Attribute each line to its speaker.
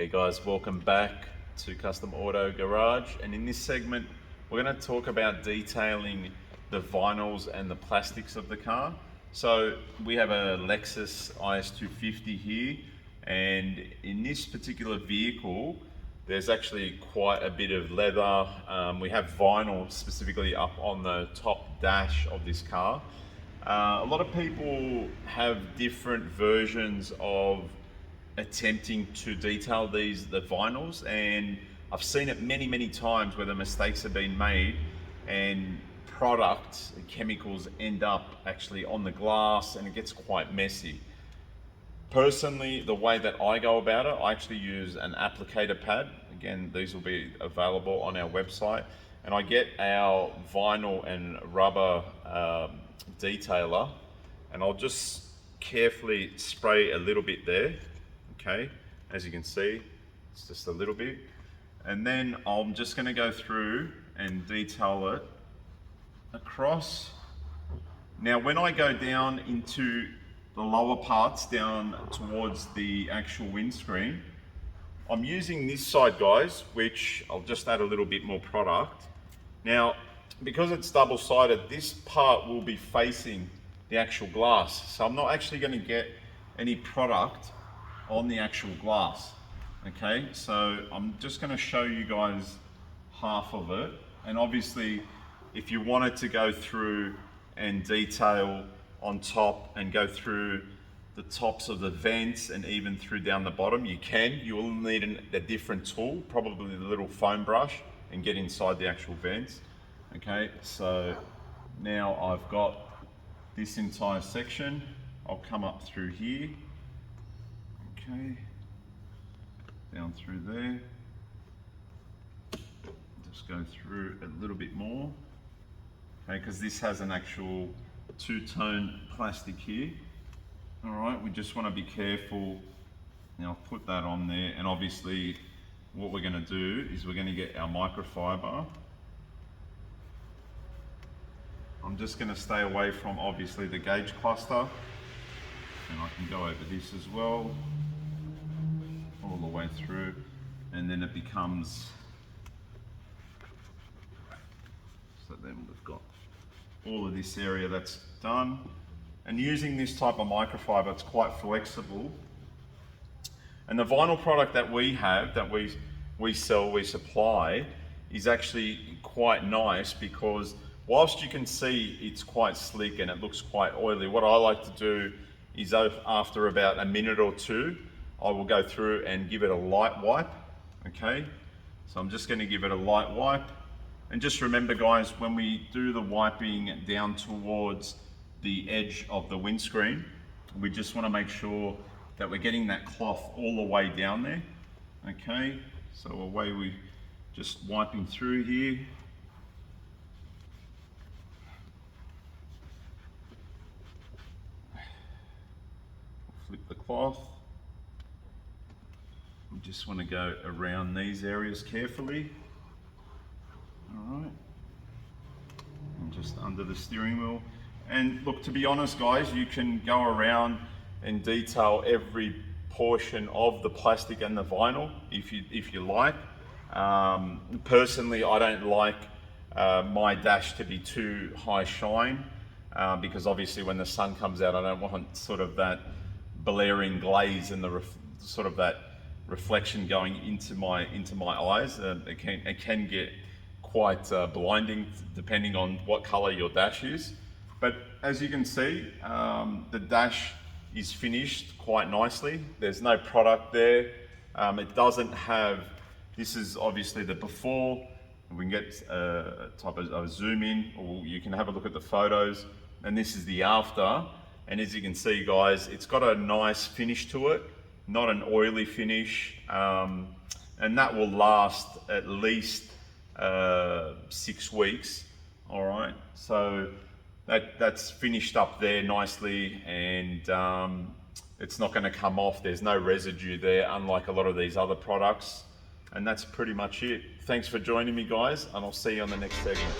Speaker 1: Hey guys, welcome back to Custom Auto Garage, and in this segment we're going to talk about detailing the vinyls and the plastics of the car. So we have a Lexus IS250 here, and in this particular vehicle there's actually quite a bit of leather. We have vinyl specifically up on the top dash of this car. A lot of people have different versions of attempting to detail the vinyls, and I've seen it many times where the mistakes have been made and products and chemicals end up actually on the glass and it gets quite messy. Personally, the way that I go about it, I actually use an applicator pad. Again, these will be available on our website, and I get our vinyl and rubber detailer, and I'll just carefully spray a little bit there. Okay, as you can see, it's just a little bit. And then I'm just gonna go through and detail it across. Now, when I go down into the lower parts, down towards the actual windscreen, I'm using this side, guys, which I'll just add a little bit more product. Now, because it's double-sided, this part will be facing the actual glass. So I'm not actually gonna get any product on the actual glass. Okay, so I'm just going to show you guys half of it, and obviously if you wanted to go through and detail on top and go through the tops of the vents and even through down the bottom, you can. You will need a different tool, probably the little foam brush, and get inside the actual vents. Okay, so now I've got this entire section. I'll come up through here. Okay, down through there. Just go through a little bit more. Okay, because this has an actual two-tone plastic here. All right, we just want to be careful. Now I'll put that on there, and obviously what we're going to do is we're going to get our microfiber. I'm just going to stay away from obviously the gauge cluster, and I can go over this as well, all the way through, and then it becomes, so then we've got all of this area that's done. And using this type of microfiber, it's quite flexible. And the vinyl product that we have, that we sell, we supply, is actually quite nice, because whilst you can see it's quite slick and it looks quite oily, what I like to do is after about a minute or two, I will go through and give it a light wipe. Okay, so I'm just going to give it a light wipe, and just remember, guys, when we do the wiping down towards the edge of the windscreen, we just want to make sure that we're getting that cloth all the way down there. Okay, so away we just wiping through here. Flip the cloth. We just want to go around these areas carefully. All right, and just under the steering wheel. And look, to be honest, guys, you can go around and detail every portion of the plastic and the vinyl if you like. Personally, I don't like my dash to be too high shine, because obviously when the sun comes out, I don't want sort of that blaring glaze and the sort of that reflection going into my eyes. It can get quite blinding depending on what color your dash is. But as you can see, the dash is finished quite nicely. There's no product there. It doesn't have, this is obviously the before. We can get a type of a zoom in, or you can have a look at the photos, and this is the after. And as you can see, guys, it's got a nice finish to it, not an oily finish, and that will last at least 6 weeks. All right, so that's finished up there nicely, and it's not going to come off. There's no residue there, unlike a lot of these other products. And that's pretty much it. Thanks for joining me, guys, and I'll see you on the next segment.